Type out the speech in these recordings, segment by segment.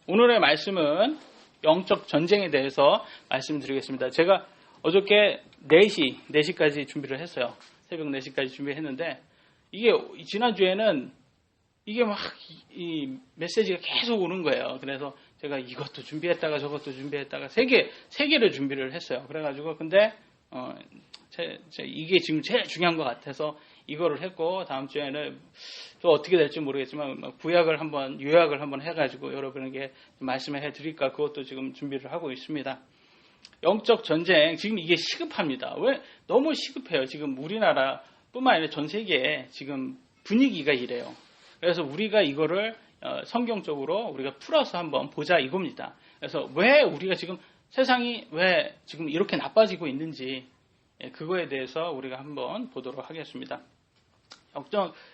오늘의 말씀은 영적 전쟁에 대해서 말씀드리겠습니다. 제가 어저께 4시까지 준비를 했어요. 새벽 4시까지 준비했는데 이게 지난주에는 이게 막 이 메시지가 계속 오는 거예요. 그래서 제가 이것도 준비했다가 저것도 준비했다가 세 개를 준비를 했어요. 그래가지고 근데 이게 지금 제일 중요한 것 같아서 이거를 했고 다음 주에는 또 어떻게 될지 모르겠지만 구약을 한번 요약을 한번 해가지고 여러분에게 말씀을 해드릴까 그것도 지금 준비를 하고 있습니다. 영적 전쟁 지금 이게 시급합니다. 왜 너무 시급해요. 지금 우리나라뿐만 아니라 전 세계에 지금 분위기가 이래요. 그래서 우리가 이거를 성경적으로 우리가 풀어서 한번 보자 이겁니다. 그래서 왜 우리가 지금 세상이 왜 지금 이렇게 나빠지고 있는지 그거에 대해서 우리가 한번 보도록 하겠습니다.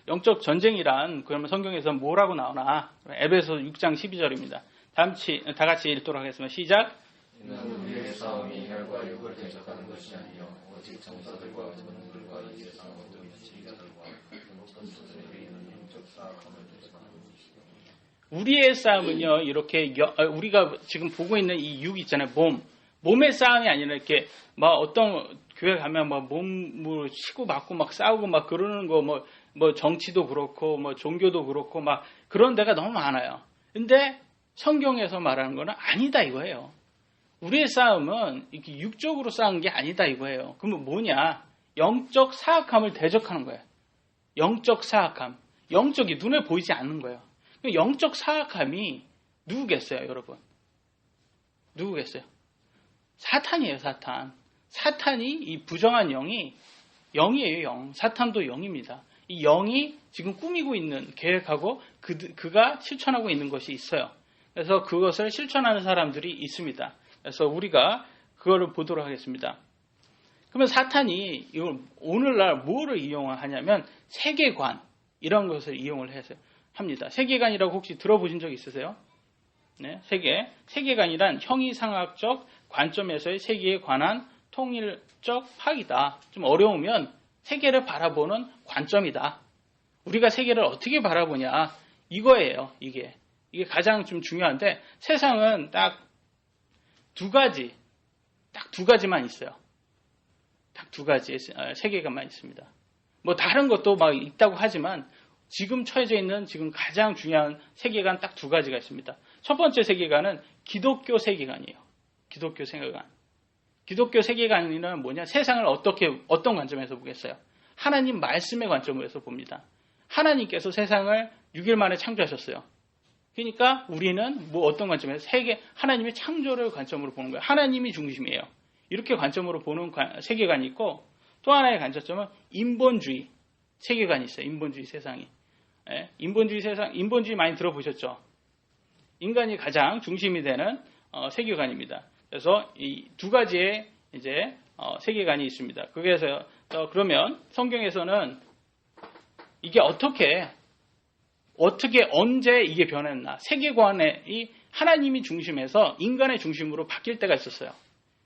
영적 전쟁이란 그러면 성경에서 뭐라고 나오나? 에베소 6장 12절입니다. 다 같이 읽도록 하겠습니다. 시작. 우리의 싸움이 혈과 육을 대적하는 것이 아니요 오직 정사들과 권능들과 이 세상 모든 지휘자들과 천사들에게 있는 영적 싸움을 대적하는 것이요. 우리의 싸움은요 이렇게 우리가 지금 보고 있는 이 육 있잖아요. 몸의 싸움이 아니라 이렇게 막 어떤 교회 가면 막 몸을 치고 맞고 막 싸우고 막 그러는 거 뭐 정치도 그렇고 뭐 종교도 그렇고 막 그런 데가 너무 많아요. 근데 성경에서 말하는 거는 아니다 이거예요. 우리의 싸움은 이렇게 육적으로 싸운 게 아니다 이거예요. 그러면 뭐냐? 영적 사악함을 대적하는 거예요. 영적 사악함. 영적이 눈에 보이지 않는 거예요. 영적 사악함이 누구겠어요, 여러분? 누구겠어요? 사탄이에요, 사탄. 사탄이 이 부정한 영이에요, 영. 사탄도 영입니다. 이 영이 지금 꾸미고 있는 계획하고 그가 실천하고 있는 것이 있어요. 그래서 그것을 실천하는 사람들이 있습니다. 그래서 우리가 그거를 보도록 하겠습니다. 그러면 사탄이 이걸 오늘날 뭐를 이용하냐면 세계관 이런 것을 이용을 해서 합니다. 세계관이라고 혹시 들어보신 적 있으세요? 네, 세계관이란 형이상학적 관점에서의 세계에 관한 통일적 파악이다. 좀 어려우면 세계를 바라보는 관점이다. 우리가 세계를 어떻게 바라보냐 이거예요. 이게 가장 좀 중요한데 세상은 딱 두 가지만 있어요. 딱 두 가지의 세계관만 있습니다. 뭐 다른 것도 막 있다고 하지만 지금 처해져 있는 지금 가장 중요한 세계관 딱 두 가지가 있습니다. 첫 번째 세계관은 기독교 세계관이에요. 기독교 세계관. 기독교 세계관은 뭐냐? 세상을 어떤 관점에서 보겠어요? 하나님 말씀의 관점에서 봅니다. 하나님께서 세상을 6일 만에 창조하셨어요. 그러니까 우리는 뭐 어떤 관점에서 하나님의 창조를 관점으로 보는 거예요. 하나님이 중심이에요. 이렇게 관점으로 보는 세계관이 있고 또 하나의 관점은 인본주의 세계관이 있어요. 인본주의 세상이. 인본주의 많이 들어보셨죠? 인간이 가장 중심이 되는 세계관입니다. 그래서 이 두 가지의 이제 세계관이 있습니다. 그래서 그러면 성경에서는 이게 언제 이게 변했나? 세계관이 하나님이 중심에서 인간의 중심으로 바뀔 때가 있었어요.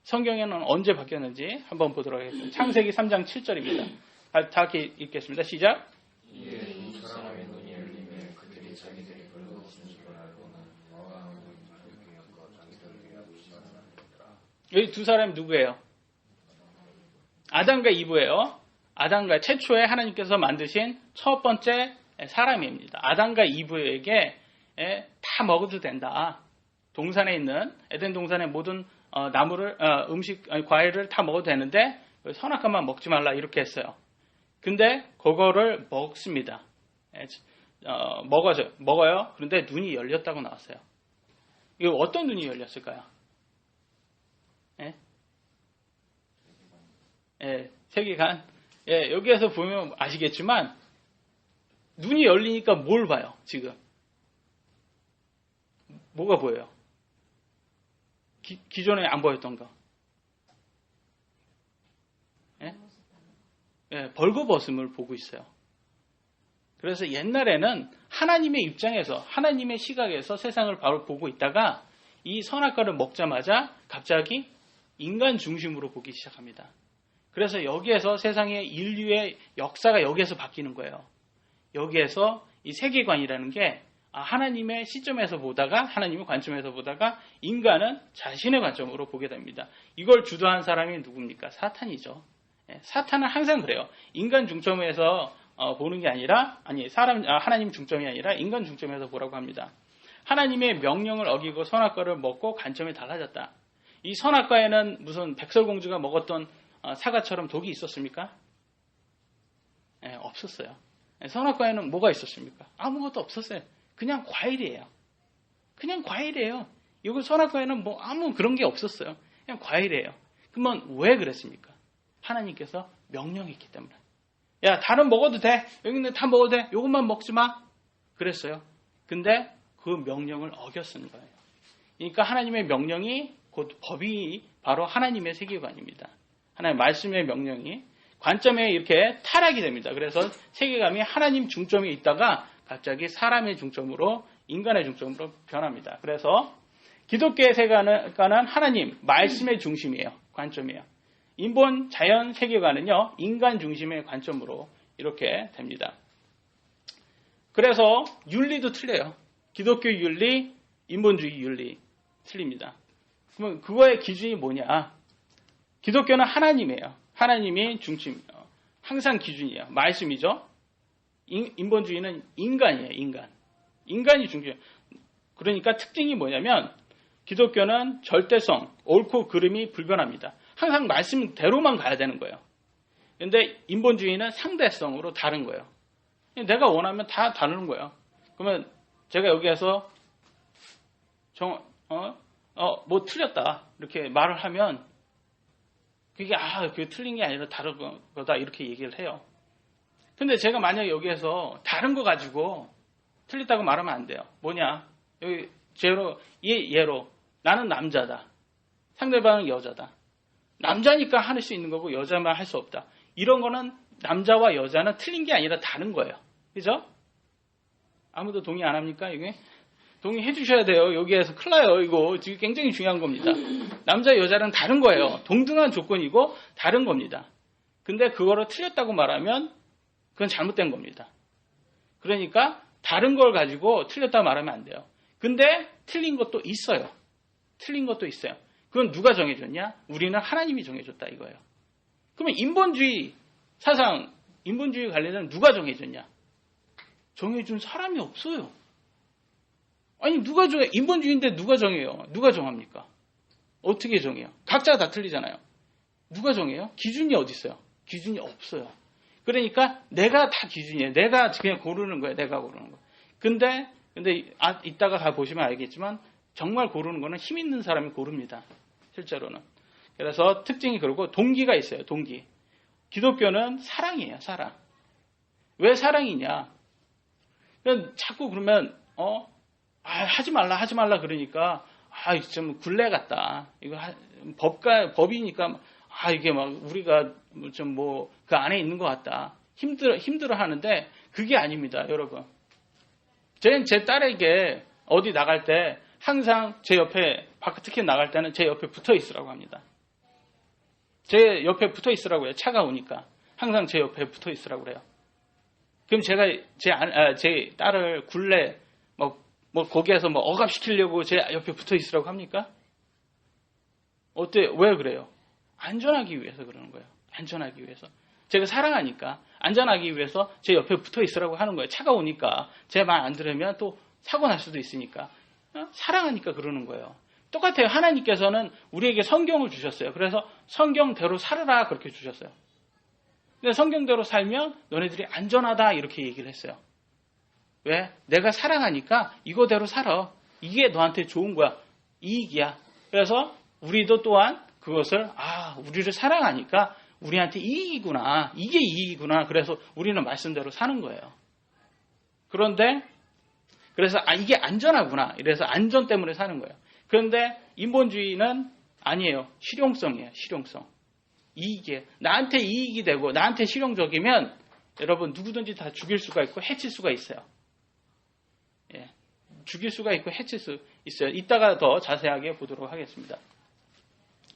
성경에는 언제 바뀌었는지 한번 보도록 하겠습니다. 창세기 3장 7절입니다. 다 같이 읽겠습니다. 시작. 이에 두 사람의 눈이 열리매 그들이 자기들이 벌거벗은 줄을 알고는 너가 하나님을 여겨 자기들을 위하고 시작하니라. 여기 두 사람이 누구예요? 아담과 이브예요. 아담과 최초에 하나님께서 만드신 첫 번째 사람입니다. 아담과 이브에게 다 먹어도 된다. 동산에 있는 에덴 동산의 모든 나무를 과일을 다 먹어도 되는데 선악과만 먹지 말라 이렇게 했어요. 근데 그거를 먹습니다. 먹어요. 그런데 눈이 열렸다고 나왔어요. 이거 어떤 눈이 열렸을까요? 세계관. 여기에서 보면 아시겠지만 눈이 열리니까 뭘 봐요, 지금? 뭐가 보여요? 기존에 안 보였던 거. 벌거벗음을 보고 있어요. 그래서 옛날에는 하나님의 입장에서, 하나님의 시각에서 세상을 바로 보고 있다가 이 선악과를 먹자마자 갑자기 인간 중심으로 보기 시작합니다. 그래서 여기에서 세상의 인류의 역사가 여기에서 바뀌는 거예요. 여기에서 이 세계관이라는 게 하나님의 시점에서 보다가 하나님의 관점에서 보다가 인간은 자신의 관점으로 보게 됩니다. 이걸 주도한 사람이 누굽니까? 사탄이죠. 사탄은 항상 그래요. 인간 중점에서 보는 게 아니라 하나님 중점이 아니라 인간 중점에서 보라고 합니다. 하나님의 명령을 어기고 선악과를 먹고 관점이 달라졌다. 이 선악과에는 무슨 백설공주가 먹었던 사과처럼 독이 있었습니까? 없었어요. 선악과에는 뭐가 있었습니까? 아무것도 없었어요. 그냥 과일이에요. 그냥 과일이에요. 이거 선악과에는 뭐 아무 그런 게 없었어요. 그냥 과일이에요. 그러면 왜 그랬습니까? 하나님께서 명령했기 때문에. 야, 다른 먹어도 돼. 여기는 다 먹어도 돼. 이것만 먹지 마. 그랬어요. 근데 그 명령을 어겼은 거예요. 그러니까 하나님의 명령이 곧 법이 바로 하나님의 세계관입니다. 하나님의 말씀의 명령이 관점에 이렇게 타락이 됩니다. 그래서 세계감이 하나님 중점에 있다가 갑자기 사람의 중점으로 인간의 중점으로 변합니다. 그래서 기독교의 세계관은 하나님 말씀의 중심이에요. 관점이에요. 인본 자연 세계관은요. 인간 중심의 관점으로 이렇게 됩니다. 그래서 윤리도 틀려요. 기독교 윤리, 인본주의 윤리 틀립니다. 그러면 그거의 기준이 뭐냐? 기독교는 하나님이에요. 하나님이 중심이에요. 항상 기준이에요. 말씀이죠. 인본주의는 인간이에요. 인간이 중심이에요. 그러니까 특징이 뭐냐면 기독교는 절대성, 옳고 그름이 불변합니다. 항상 말씀대로만 가야 되는 거예요. 그런데 인본주의는 상대성으로 다른 거예요. 내가 원하면 다 다른 거예요. 그러면 제가 여기에서 뭐 틀렸다 이렇게 말을 하면 그게 그게 틀린 게 아니라 다른 거다 이렇게 얘기를 해요. 근데 제가 만약에 여기에서 다른 거 가지고 틀렸다고 말하면 안 돼요. 뭐냐? 여기 예로 나는 남자다. 상대방은 여자다. 남자니까 할 수 있는 거고 여자만 할 수 없다. 이런 거는 남자와 여자는 틀린 게 아니라 다른 거예요. 그죠? 아무도 동의 안 합니까? 이게 동의해 주셔야 돼요. 여기에서 큰일 나요. 이거 지금 굉장히 중요한 겁니다. 남자 여자는 다른 거예요. 동등한 조건이고 다른 겁니다. 근데 그거를 틀렸다고 말하면 그건 잘못된 겁니다. 그러니까 다른 걸 가지고 틀렸다고 말하면 안 돼요. 근데 틀린 것도 있어요. 틀린 것도 있어요. 그건 누가 정해줬냐? 우리는 하나님이 정해줬다 이거예요. 그러면 인본주의 사상, 인본주의 관련해서는 누가 정해줬냐? 정해준 사람이 없어요. 아니 누가 정해? 인본주의인데 누가 정해요? 누가 정합니까? 어떻게 정해요? 각자 다 틀리잖아요. 누가 정해요? 기준이 어디 있어요? 기준이 없어요. 그러니까 내가 다 기준이에요. 내가 그냥 고르는 거예요. 내가 고르는 거. 근데 이따가 가 보시면 알겠지만 정말 고르는 거는 힘 있는 사람이 고릅니다. 실제로는. 그래서 특징이 그러고 동기가 있어요. 동기. 기독교는 사랑이에요. 사랑. 왜 사랑이냐? 자꾸 그러면 하지 말라 그러니까 좀 굴레 같다. 이거 법이니까 이게 막 우리가 좀 그 안에 있는 것 같다. 힘들어 하는데 그게 아닙니다, 여러분. 제 딸에게 어디 나갈 때 항상 제 옆에 특히 나갈 때는 제 옆에 붙어 있으라고 합니다. 제 옆에 붙어 있으라고 해요. 차가 오니까 항상 제 옆에 붙어 있으라고 그래요. 그럼 제가 제 딸을 굴레 거기에서 억압시키려고 제 옆에 붙어 있으라고 합니까? 왜 그래요? 안전하기 위해서 그러는 거예요. 안전하기 위해서. 제가 사랑하니까 안전하기 위해서 제 옆에 붙어 있으라고 하는 거예요. 차가 오니까 제 말 안 들으면 또 사고 날 수도 있으니까. 사랑하니까 그러는 거예요. 똑같아요. 하나님께서는 우리에게 성경을 주셨어요. 그래서 성경대로 살아라 그렇게 주셨어요. 근데 성경대로 살면 너네들이 안전하다 이렇게 얘기를 했어요. 왜? 내가 사랑하니까 이거대로 살아. 이게 너한테 좋은 거야. 이익이야. 그래서 우리도 또한 그것을 우리를 사랑하니까 우리한테 이익이구나. 이게 이익이구나. 그래서 우리는 말씀대로 사는 거예요. 그런데 그래서 이게 안전하구나. 이래서 안전 때문에 사는 거예요. 그런데 인본주의는 아니에요. 실용성이에요. 실용성. 이익이에요. 나한테 이익이 되고 나한테 실용적이면 여러분 누구든지 다 죽일 수가 있고 해칠 수가 있어요. 죽일 수가 있고 해칠 수 있어요. 이따가 더 자세하게 보도록 하겠습니다.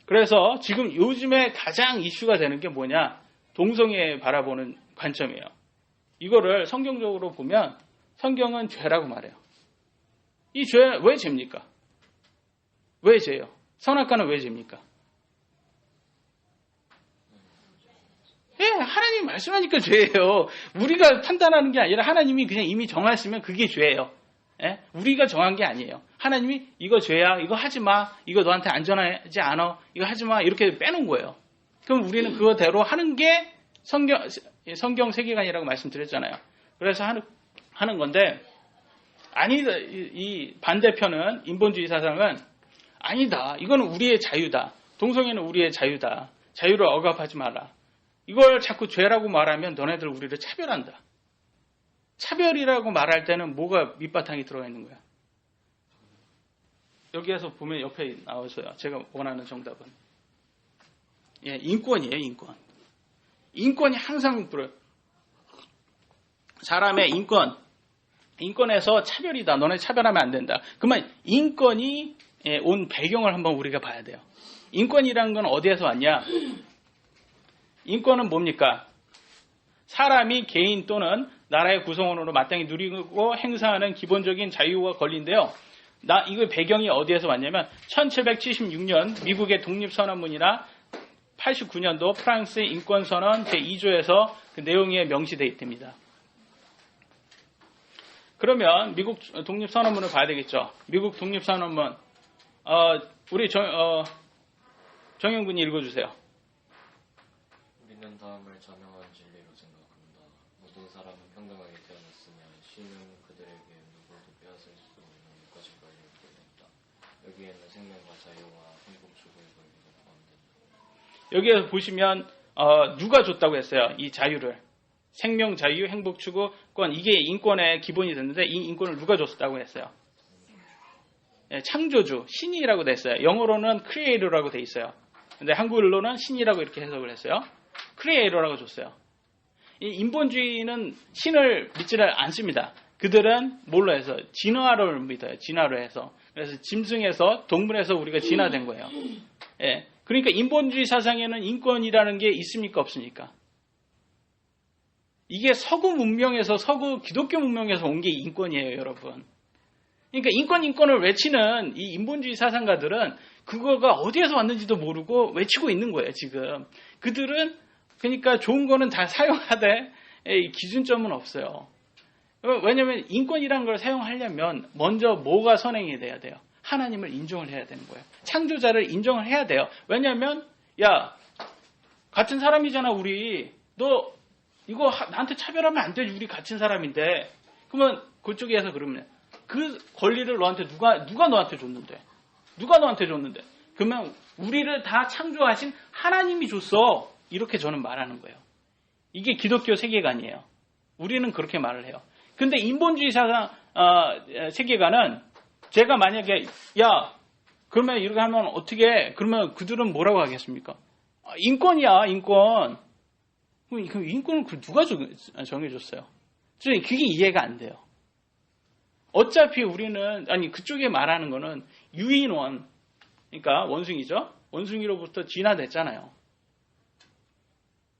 그래서 지금 요즘에 가장 이슈가 되는 게 뭐냐? 동성애 바라보는 관점이에요. 이거를 성경적으로 보면 성경은 죄라고 말해요. 이 죄 왜 죄입니까? 왜 죄예요? 선악과는 왜 죄입니까? 예, 하나님이 말씀하니까 죄예요. 우리가 판단하는 게 아니라 하나님이 그냥 이미 정하시면 그게 죄예요. 예? 우리가 정한 게 아니에요. 하나님이 이거 죄야, 이거 하지 마, 이거 너한테 안전하지 않아, 이거 하지 마, 이렇게 빼놓은 거예요. 그럼 우리는 그거대로 하는 게 성경 세계관이라고 말씀드렸잖아요. 그래서 하는 건데, 아니다, 이 반대편은, 인본주의 사상은 아니다, 이거는 우리의 자유다. 동성애는 우리의 자유다. 자유를 억압하지 마라. 이걸 자꾸 죄라고 말하면 너네들 우리를 차별한다. 차별이라고 말할 때는 뭐가 밑바탕이 들어가 있는 거야? 여기에서 보면 옆에 나와서요. 제가 원하는 정답은. 예, 인권이에요, 인권. 인권이 항상 불어요. 사람의 인권에서 차별이다. 너네 차별하면 안 된다. 그러면 인권이 온 배경을 한번 우리가 봐야 돼요. 인권이라는 건 어디에서 왔냐? 인권은 뭡니까? 사람이 개인 또는 나라의 구성원으로 마땅히 누리고 행사하는 기본적인 자유와 권리인데요. 이거 배경이 어디에서 왔냐면 1776년 미국의 독립선언문이나 89년도 프랑스 인권선언 제2조에서 그 내용에 명시되어 있답니다. 그러면 미국 독립선언문을 봐야 되겠죠. 미국 독립선언문 우리 정영군이 읽어주세요. 우리는 다음을 자명한 진리로 생각합니다. 모든 사람은 평등하게 태어났으며 신은 그들에게 누구도 빼앗을 수 없는 것을 권리를 부여했다. 여기에는 생명과 자유와 행복 추구의 권리가 포함된다. 여기에서 보시면 누가 줬다고 했어요? 이 자유를. 생명, 자유, 행복 추구권, 이게 인권의 기본이 됐는데 이 인권을 누가 줬다고 했어요? 예, 창조주, 신이라고 돼 있어요. 영어로는 creator라고 돼 있어요. 근데 한글로는 신이라고 이렇게 해석을 했어요. creator라고 줬어요. 이 인본주의는 신을 믿지를 않습니다. 그들은 뭘로 해서? 진화를 믿어요. 진화로 해서. 그래서 짐승에서, 동물에서 우리가 진화된 거예요. 예. 그러니까 인본주의 사상에는 인권이라는 게 있습니까? 없습니까? 이게 서구 문명에서, 서구 기독교 문명에서 온 게 인권이에요, 여러분. 그러니까 인권을 외치는 이 인본주의 사상가들은 그거가 어디에서 왔는지도 모르고 외치고 있는 거예요, 지금. 그들은 그러니까 좋은 거는 다 사용하되 기준점은 없어요. 왜냐하면 인권이라는 걸 사용하려면 먼저 뭐가 선행이 돼야 돼요? 하나님을 인정을 해야 되는 거예요. 창조자를 인정을 해야 돼요. 왜냐하면 야, 같은 사람이잖아, 우리. 너 이거 나한테 차별하면 안 되지, 우리 같은 사람인데. 그러면 그쪽에서 그러면 그 권리를 너한테 누가 너한테 줬는데? 누가 너한테 줬는데? 그러면 우리를 다 창조하신 하나님이 줬어. 이렇게 저는 말하는 거예요. 이게 기독교 세계관이에요. 우리는 그렇게 말을 해요. 근데 인본주의 사상 세계관은 제가 만약에 야, 그러면 이렇게 하면 어떻게? 그러면 그들은 뭐라고 하겠습니까? 인권이야, 인권. 그럼 인권을 누가 정해줬어요? 저는 그게 이해가 안 돼요. 어차피 우리는, 아니, 그쪽에 말하는 거는 유인원, 그러니까 원숭이죠? 원숭이로부터 진화됐잖아요.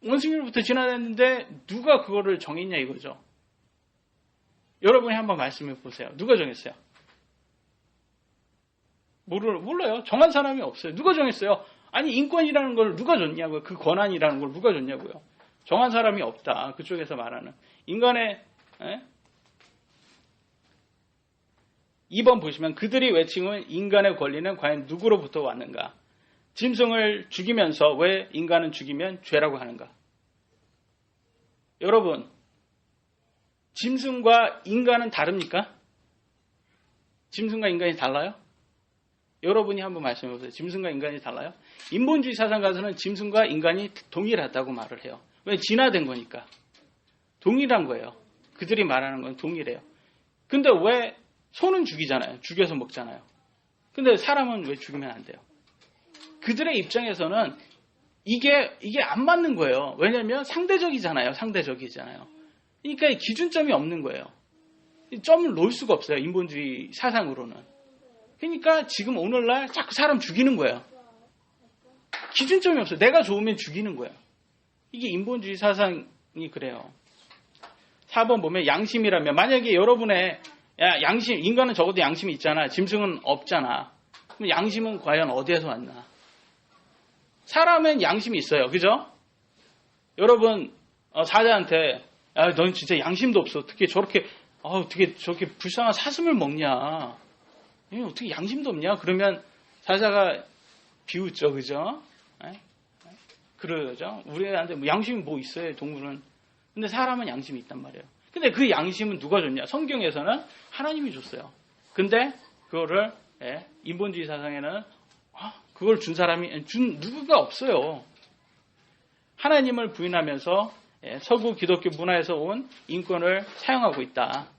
원숭이로부터 진화됐는데 누가 그거를 정했냐 이거죠. 여러분이 한번 말씀해 보세요. 누가 정했어요? 몰라요. 정한 사람이 없어요. 누가 정했어요? 아니, 인권이라는 걸 누가 줬냐고요. 그 권한이라는 걸 누가 줬냐고요. 정한 사람이 없다. 그쪽에서 말하는. 인간의 2번 보시면 그들이 외치는 인간의 권리는 과연 누구로부터 왔는가? 짐승을 죽이면서 왜 인간은 죽이면 죄라고 하는가? 여러분, 짐승과 인간은 다릅니까? 짐승과 인간이 달라요? 여러분이 한번 말씀해 보세요. 짐승과 인간이 달라요? 인본주의 사상가서는 짐승과 인간이 동일하다고 말을 해요. 왜? 진화된 거니까. 동일한 거예요. 그들이 말하는 건 동일해요. 근데 왜 소는 죽이잖아요. 죽여서 먹잖아요. 근데 사람은 왜 죽이면 안 돼요? 그들의 입장에서는 이게 안 맞는 거예요. 왜냐하면 상대적이잖아요. 그러니까 기준점이 없는 거예요. 점을 놓을 수가 없어요. 인본주의 사상으로는. 그러니까 지금 오늘날 자꾸 사람 죽이는 거예요. 기준점이 없어요. 내가 좋으면 죽이는 거예요. 이게 인본주의 사상이 그래요. 4번 보면 양심이라면 만약에 여러분의 야, 양심, 인간은 적어도 양심이 있잖아. 짐승은 없잖아. 그럼 양심은 과연 어디에서 왔나? 사람은 양심이 있어요. 그죠? 여러분, 사자한테, 야, 넌 진짜 양심도 없어. 어떻게 저렇게 불쌍한 사슴을 먹냐? 어떻게 양심도 없냐? 그러면 사자가 비웃죠. 그죠? 그러죠. 우리한테 양심이 뭐 있어요, 동물은. 근데 사람은 양심이 있단 말이에요. 근데 그 양심은 누가 줬냐? 성경에서는 하나님이 줬어요. 근데 그거를 인본주의 사상에는 그걸 준 누구가 없어요. 하나님을 부인하면서 서구 기독교 문화에서 온 인권을 사용하고 있다.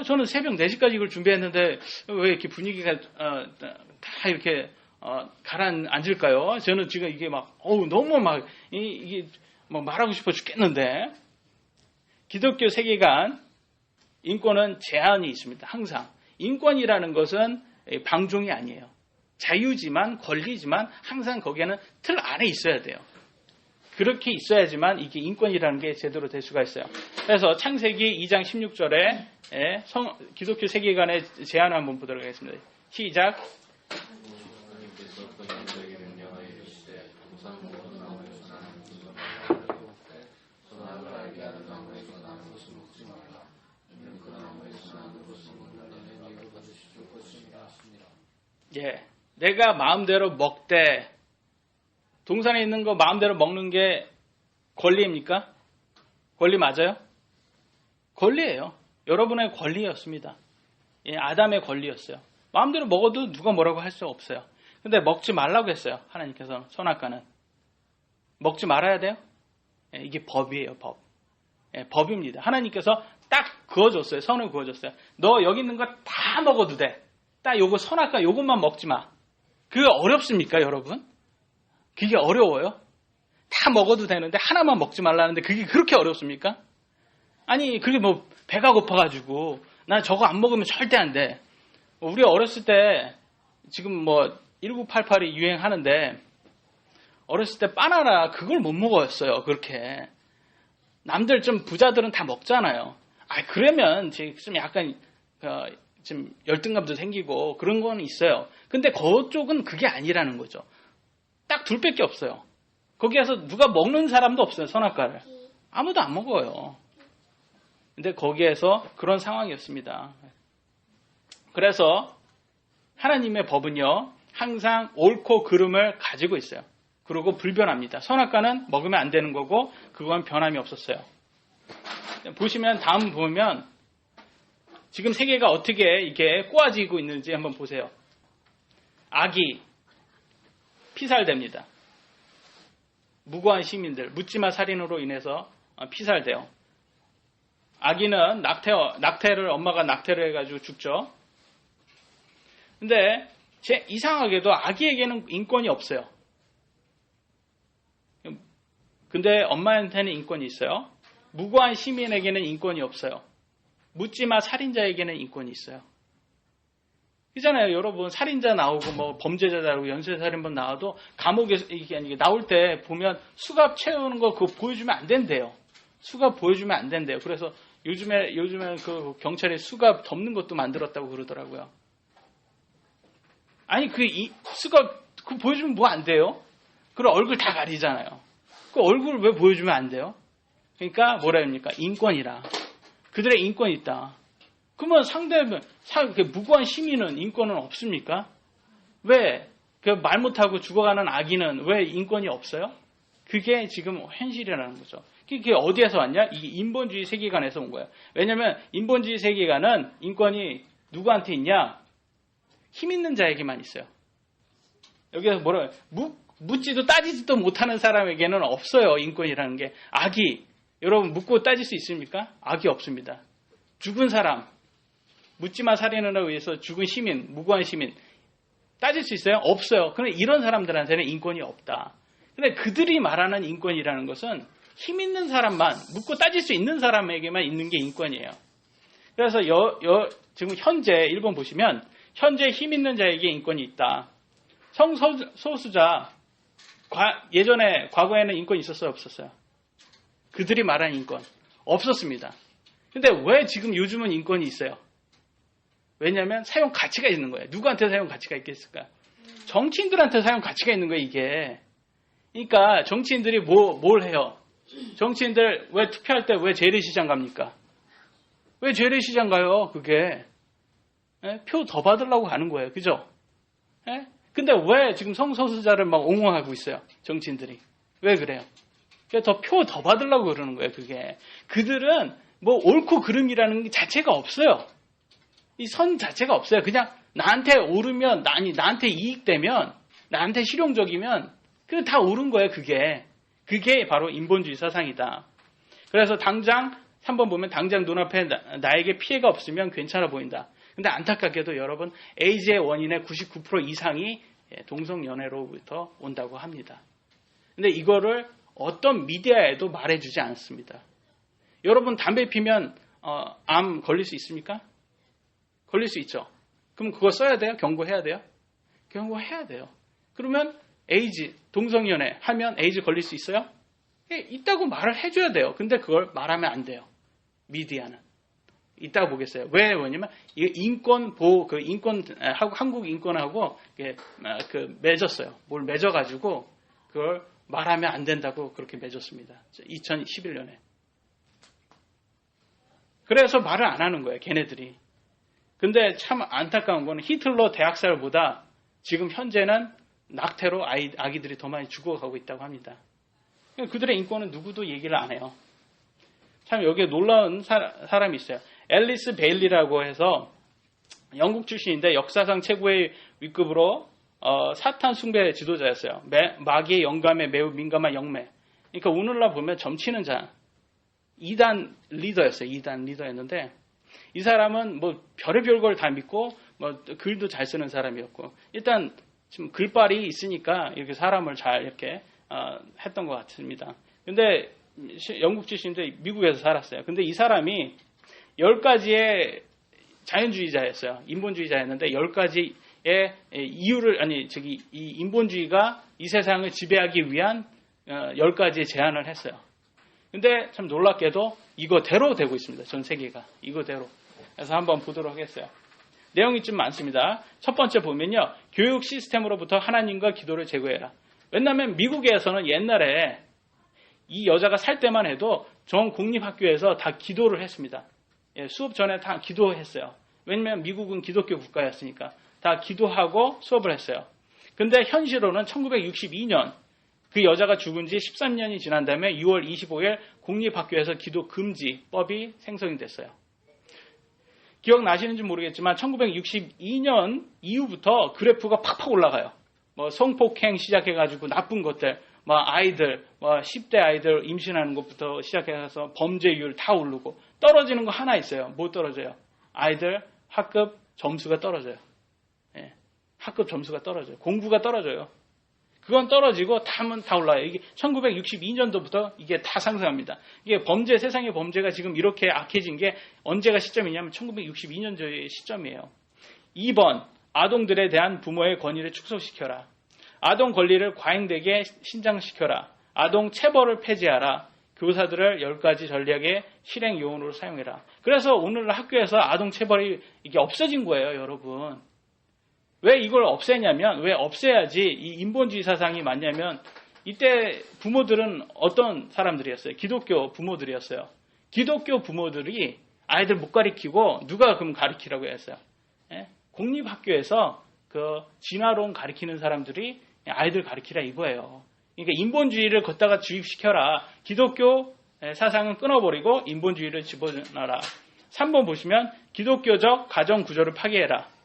저는 새벽 4시까지 이걸 준비했는데 왜 이렇게 분위기가 다 이렇게 가라앉을까요? 저는 지금 이게 너무 이게 말하고 싶어 죽겠는데, 기독교 세계관 인권은 제한이 있습니다. 항상 인권이라는 것은 방종이 아니에요. 자유지만 권리지만 항상 거기에는 틀 안에 있어야 돼요. 그렇게 있어야지만 이게 인권이라는 게 제대로 될 수가 있어요. 그래서 창세기 2장 16절에 기독교 세계관의 제안을 한번 보도록 하겠습니다. 시작. 내가 마음대로 먹되, 동산에 있는 거 마음대로 먹는 게 권리입니까? 권리 맞아요? 권리예요. 여러분의 권리였습니다. 아담의 권리였어요. 마음대로 먹어도 누가 뭐라고 할 수 없어요. 근데 먹지 말라고 했어요. 하나님께서는, 선악과는. 먹지 말아야 돼요? 이게 법이에요, 법. 법입니다. 하나님께서 딱 그어줬어요. 선을 그어줬어요. 너 여기 있는 거 다 먹어도 돼. 딱 요거 선악과 요것만 먹지 마. 그게 어렵습니까, 여러분? 그게 어려워요? 다 먹어도 되는데 하나만 먹지 말라는데 그게 그렇게 어렵습니까? 아니, 그게 배가 고파가지고 나 저거 안 먹으면 절대 안 돼. 우리 어렸을 때 지금 1988이 유행하는데, 어렸을 때 바나나 그걸 못 먹었어요. 그렇게. 남들 좀 부자들은 다 먹잖아요. 그러면 좀 약간 좀 열등감도 생기고 그런 건 있어요. 근데 그쪽은 그게 아니라는 거죠. 딱 둘밖에 없어요. 거기에서 누가 먹는 사람도 없어요. 선악과를. 아무도 안 먹어요. 근데 거기에서 그런 상황이었습니다. 그래서 하나님의 법은요, 항상 옳고 그름을 가지고 있어요. 그리고 불변합니다. 선악과는 먹으면 안 되는 거고 그건 변함이 없었어요. 보시면 다음 보면 지금 세계가 어떻게 이게 꼬아지고 있는지 한번 보세요. 악이 피살됩니다. 무고한 시민들, 묻지마 살인으로 인해서 피살돼요. 아기는 낙태를 엄마가 낙태를 해가지고 죽죠. 근데 이상하게도 아기에게는 인권이 없어요. 근데 엄마한테는 인권이 있어요. 무고한 시민에게는 인권이 없어요. 묻지마 살인자에게는 인권이 있어요. 있잖아요, 여러분. 살인자 나오고 범죄자 나오고 연쇄살인범 나와도 감옥에서 이게 나올 때 보면 수갑 채우는 거 그거 보여주면 안 된대요. 수갑 보여주면 안 된대요. 그래서 요즘에 그 경찰이 수갑 덮는 것도 만들었다고 그러더라고요. 아니 수갑 그거 보여주면 뭐 안 돼요? 그리고 얼굴 다 가리잖아요. 그 얼굴 왜 보여주면 안 돼요? 그러니까 뭐라 합니까? 인권이라. 그들의 인권이 있다. 그러면 무고한 시민은 인권은 없습니까? 왜? 말 못하고 죽어가는 아기는 왜 인권이 없어요? 그게 지금 현실이라는 거죠. 그게 어디에서 왔냐? 이게 인본주의 세계관에서 온 거예요. 왜냐하면 인본주의 세계관은 인권이 누구한테 있냐? 힘 있는 자에게만 있어요. 여기서 묻지도 따지지도 못하는 사람에게는 없어요. 인권이라는 게. 여러분 묻고 따질 수 있습니까? 악이 없습니다. 죽은 사람, 묻지마 살인을 위해서 죽은 시민, 무고한 시민 따질 수 있어요? 없어요. 그런데 이런 사람들한테는 인권이 없다. 근데 그들이 말하는 인권이라는 것은 힘 있는 사람만, 묻고 따질 수 있는 사람에게만 있는 게 인권이에요. 그래서 지금 현재 일본 보시면 현재 힘 있는 자에게 인권이 있다. 성소수자 예전에 과거에는 인권이 있었어요, 없었어요? 그들이 말한 인권 없었습니다. 근데 왜 지금 요즘은 인권이 있어요? 왜냐하면 사용 가치가 있는 거예요. 누구한테 사용 가치가 있겠을까? 정치인들한테 사용 가치가 있는 거예요, 이게. 그러니까 정치인들이 뭘 해요? 정치인들 왜 투표할 때 왜 재래시장 갑니까? 왜 재래시장 가요? 그게 표 더 받으려고 가는 거예요. 그죠? 근데 왜 지금 성소수자를 막 옹호하고 있어요? 정치인들이. 왜 그래요? 더 표 더 받으려고 그러는 거예요. 그게. 그들은 뭐 옳고 그름이라는 게 자체가 없어요. 이 선 자체가 없어요. 그냥 나한테 오르면, 나한테 이익되면, 나한테 실용적이면, 그게 다 옳은 거예요, 그게. 그게 바로 인본주의 사상이다. 그래서 당장, 3번 보면 당장 눈앞에 나에게 피해가 없으면 괜찮아 보인다. 근데 안타깝게도 여러분, 에이즈의 원인의 99% 이상이 동성연애로부터 온다고 합니다. 근데 이거를 어떤 미디어에도 말해주지 않습니다. 여러분, 담배 피면, 암 걸릴 수 있습니까? 걸릴 수 있죠. 그럼 그거 써야 돼요? 경고해야 돼요? 경고해야 돼요. 그러면 에이즈, 동성연애 하면 에이즈 걸릴 수 있어요? 있다고 말을 해줘야 돼요. 근데 그걸 말하면 안 돼요. 미디어는. 있다고 보겠어요. 왜냐면 인권 보호, 한국 인권하고 맺었어요. 뭘 맺어가지고 그걸 말하면 안 된다고 그렇게 맺었습니다. 2011년에. 그래서 말을 안 하는 거예요. 걔네들이. 근데 참 안타까운 거는 히틀러 대학살보다 지금 현재는 낙태로 아기들이 더 많이 죽어가고 있다고 합니다. 그들의 인권은 누구도 얘기를 안 해요. 참 여기에 놀라운 사람이 있어요. 앨리스 베일리라고 해서 영국 출신인데 역사상 최고의 위급으로 사탄 숭배 지도자였어요. 마귀의 영감에 매우 민감한 영매. 그러니까 오늘날 보면 점치는 자. 2단 리더였어요. 2단 리더였는데 이 사람은 뭐 별의별 걸 다 믿고 뭐 글도 잘 쓰는 사람이었고 일단 지금 글빨이 있으니까 이렇게 사람을 잘 이렇게 했던 것 같습니다. 근데 영국 출신인데 미국에서 살았어요. 근데 이 사람이 10가지의 자연주의자였어요. 인본주의자였는데 10가지의 이유를 이 인본주의가 이 세상을 지배하기 위한 10가지의 제안을 했어요. 근데 참 놀랍게도 이거대로 되고 있습니다. 전 세계가. 이거대로. 그래서 한번 보도록 하겠어요. 내용이 좀 많습니다. 첫 번째 보면요. 교육 시스템으로부터 하나님과 기도를 제거해라. 왜냐하면 미국에서는 옛날에 이 여자가 살 때만 해도 전 공립학교에서 다 기도를 했습니다. 수업 전에 다 기도했어요. 왜냐하면 미국은 기독교 국가였으니까. 다 기도하고 수업을 했어요. 근데 현실로는 1962년 그 여자가 죽은 지 13년이 지난 다음에 6월 25일 공립학교에서 기도 금지법이 생성이 됐어요. 기억나시는지 모르겠지만 1962년 이후부터 그래프가 팍팍 올라가요. 뭐 성폭행 시작해가지고 나쁜 것들, 뭐 아이들, 뭐 10대 아이들 임신하는 것부터 시작해서 범죄율 다 오르고 떨어지는 거 하나 있어요. 뭐 떨어져요? 아이들 학급 점수가 떨어져요. 학급 점수가 떨어져요. 공부가 떨어져요. 그건 떨어지고 다음은 다 올라요. 이게 1962년도부터 이게 다 상승합니다. 이게 세상의 범죄가 지금 이렇게 악해진 게 언제가 시점이냐면 1962년도의 시점이에요. 2번, 아동들에 대한 부모의 권위를 축소시켜라. 아동 권리를 과잉되게 신장시켜라. 아동 체벌을 폐지하라. 교사들을 10가지 전략의 실행 요원으로 사용해라. 그래서 오늘 학교에서 아동 체벌이 이게 없어진 거예요, 여러분. 왜 이걸 없애냐면, 왜 없애야지 이 인본주의 사상이 맞냐면, 이때 부모들은 어떤 사람들이었어요? 기독교 부모들이었어요. 기독교 부모들이 아이들 못 가르치고 누가 그럼 가르치라고 했어요? 공립학교에서 그 진화론 가르치는 사람들이 아이들 가르치라 이거예요. 그러니까 인본주의를 걷다가 주입시켜라. 기독교 사상은 끊어버리고 인본주의를 집어넣어라. 3번 보시면 기독교적 가정 구조를 파괴해라.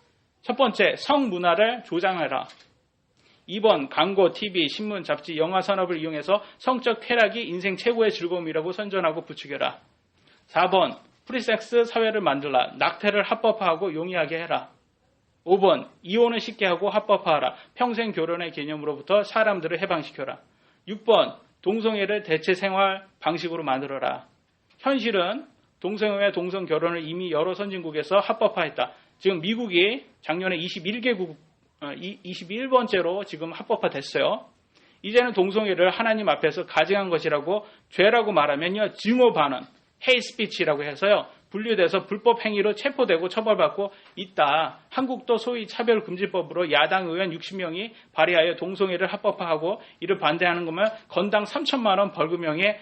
첫 번째, 성문화를 조장하라. 2번, 광고, TV, 신문, 잡지, 영화 산업을 이용해서 성적 쾌락이 인생 최고의 즐거움이라고 선전하고 부추겨라. 4번, 프리섹스 사회를 만들라. 낙태를 합법화하고 용이하게 해라. 5번, 이혼을 쉽게 하고 합법화하라. 평생 결혼의 개념으로부터 사람들을 해방시켜라. 6번, 동성애를 대체 생활 방식으로 만들어라. 현실은 동성애와 동성 결혼을 이미 여러 선진국에서 합법화했다. 지금 미국이 작년에 21번째로 지금 합법화됐어요. 이제는 동성애를 하나님 앞에서 가증한 것이라고 죄라고 말하면요, 증오 반원, 헤이 스피치라고 해서요. 분류돼서 불법 행위로 체포되고 처벌받고 있다. 한국도 소위 차별금지법으로 야당 의원 60명이 발의하여 동성애를 합법화하고 이를 반대하는 것만 건당 3천만 원 벌금형에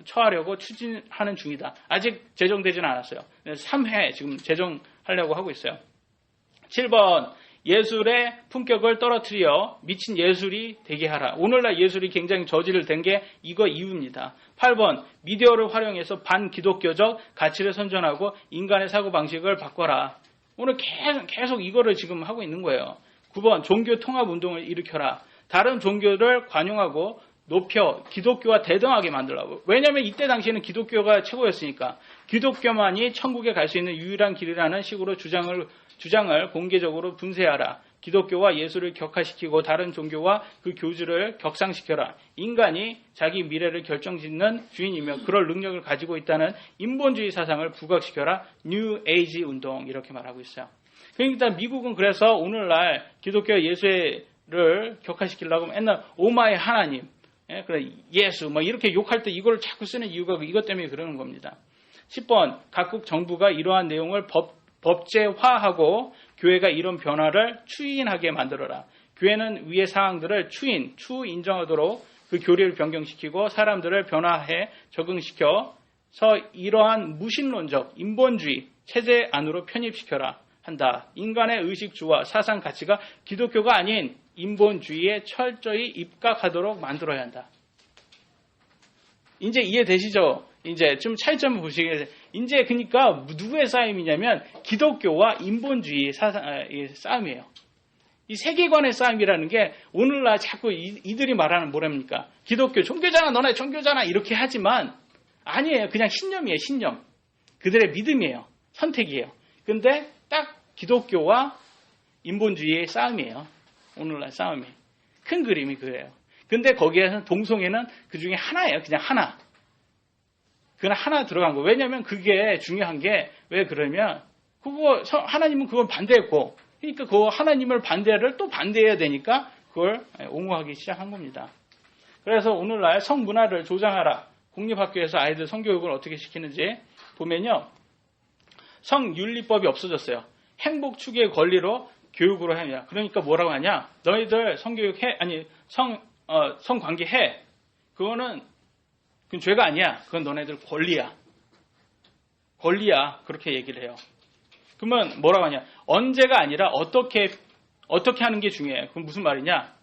처하려고 추진하는 중이다. 아직 제정되지는 않았어요. 3회 지금 제정하려고 하고 있어요. 7번 예술의 품격을 떨어뜨려 미친 예술이 되게 하라. 오늘날 예술이 굉장히 저지를 된 게 이거 이유입니다. 8번 미디어를 활용해서 반기독교적 가치를 선전하고 인간의 사고방식을 바꿔라. 오늘 계속 이거를 지금 하고 있는 거예요. 9번 종교 통합 운동을 일으켜라. 다른 종교를 관용하고 높여 기독교와 대등하게 만들라고. 왜냐하면 이때 당시에는 기독교가 최고였으니까. 기독교만이 천국에 갈 수 있는 유일한 길이라는 식으로 주장을 공개적으로 분쇄하라. 기독교와 예수를 격화시키고 다른 종교와 그 교주를 격상시켜라. 인간이 자기 미래를 결정짓는 주인이며 그럴 능력을 가지고 있다는 인본주의 사상을 부각시켜라. 뉴 에이지 운동 이렇게 말하고 있어요. 그러니까 미국은 그래서 오늘날 기독교 예수를 격화시키려고 맨날 오마이 하나님, 그래 예수 뭐 이렇게 욕할 때 이걸 자꾸 쓰는 이유가 이것 때문에 그러는 겁니다. 10번 각국 정부가 이러한 내용을 법제화하고 교회가 이런 변화를 추인하게 만들어라. 교회는 위의 사항들을 추 인정하도록 그 교리를 변경시키고 사람들을 변화해 적응시켜서 이러한 무신론적 인본주의 체제 안으로 편입시켜라 한다. 인간의 의식주와 사상 가치가 기독교가 아닌 인본주의에 철저히 입각하도록 만들어야 한다. 이제 이해되시죠? 이제 좀 차이점을 보시겠어요. 이제 그러니까 누구의 싸움이냐면 기독교와 인본주의의 싸움이에요. 이 세계관의 싸움이라는 게 오늘날 자꾸 이들이 말하는 뭐랍니까? 기독교 종교잖아, 너네 종교잖아 이렇게 하지만 아니에요. 그냥 신념이에요. 신념. 그들의 믿음이에요. 선택이에요. 근데 딱 기독교와 인본주의의 싸움이에요. 오늘날 싸움이. 큰 그림이 그래요. 근데 거기에서는 동성애는 그 중에 하나예요. 그냥 하나. 그냥 하나 들어간 거. 왜냐면 그게 중요한 게 왜 그러면 하나님은 그걸 반대했고 그러니까 그 하나님을 반대를 또 반대해야 되니까 그걸 옹호하기 시작한 겁니다. 그래서 오늘날 성문화를 조장하라. 공립학교에서 아이들 성교육을 어떻게 시키는지 보면요. 성윤리법이 없어졌어요. 행복 추구의 권리로 교육으로 하냐. 그러니까 뭐라고 하냐. 너희들 성교육 해. 아니 성관계 해. 그건 죄가 아니야. 그건 너네들 권리야. 권리야. 그렇게 얘기를 해요. 그러면 뭐라고 하냐. 언제가 아니라 어떻게 하는 게 중요해. 그건 무슨 말이냐.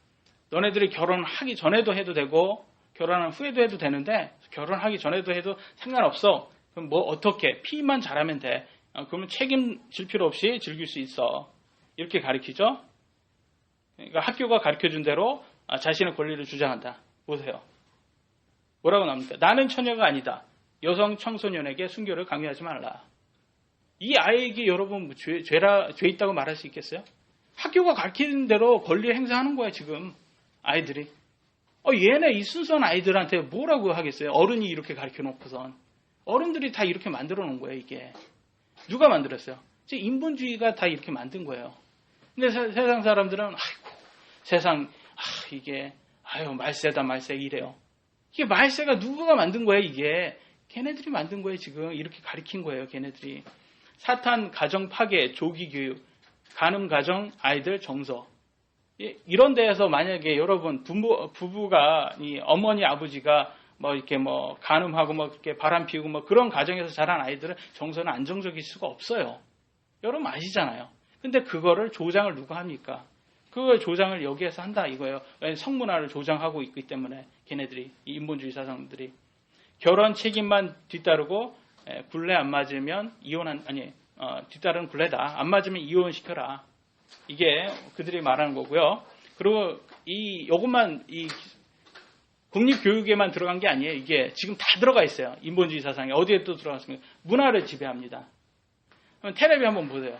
너네들이 결혼하기 전에도 해도 되고 결혼한 후에도 해도 되는데 결혼하기 전에도 해도 상관없어. 그럼 뭐 어떻게 피만 잘하면 돼. 그러면 책임질 필요 없이 즐길 수 있어. 이렇게 가르치죠. 그러니까 학교가 가르쳐준 대로 자신의 권리를 주장한다. 보세요. 뭐라고 나옵니까? 나는 처녀가 아니다. 여성 청소년에게 순교를 강요하지 말라. 이 아이에게 여러분 죄 있다고 말할 수 있겠어요? 학교가 가르치는 대로 권리 행사하는 거야 지금 아이들이. 얘네 이 순수한 아이들한테 뭐라고 하겠어요? 어른이 이렇게 가르쳐 놓고선. 어른들이 다 이렇게 만들어 놓은 거예요 이게. 누가 만들었어요? 인본주의가 다 이렇게 만든 거예요. 근데 세상 사람들은 아이고 세상 이게 말세다 말세 이래요. 이게 말세가 누가 만든 거예요 이게. 걔네들이 만든 거예요 지금. 이렇게 가르친 거예요 걔네들이. 사탄 가정 파괴 조기 교육 간음 가정 아이들 정서 이런 데에서 만약에 여러분 부부가 이 어머니 아버지가 이렇게 간음하고 이렇게 바람 피우고 그런 가정에서 자란 아이들은 정서는 안정적일 수가 없어요. 여러분 아시잖아요. 근데 그거를 조장을 누가 합니까? 그 조장을 여기에서 한다 이거예요. 성문화를 조장하고 있기 때문에 걔네들이 이 인본주의 사상들이 결혼 책임만 뒤따르고 굴레 안 맞으면 뒤따르는 굴레다. 안 맞으면 이혼시켜라. 이게 그들이 말하는 거고요. 그리고 요것만 국립교육에만 들어간 게 아니에요. 이게 지금 다 들어가 있어요. 인본주의 사상에. 어디에 또 들어갔습니까? 문화를 지배합니다. 그럼 텔레비 한번 보세요.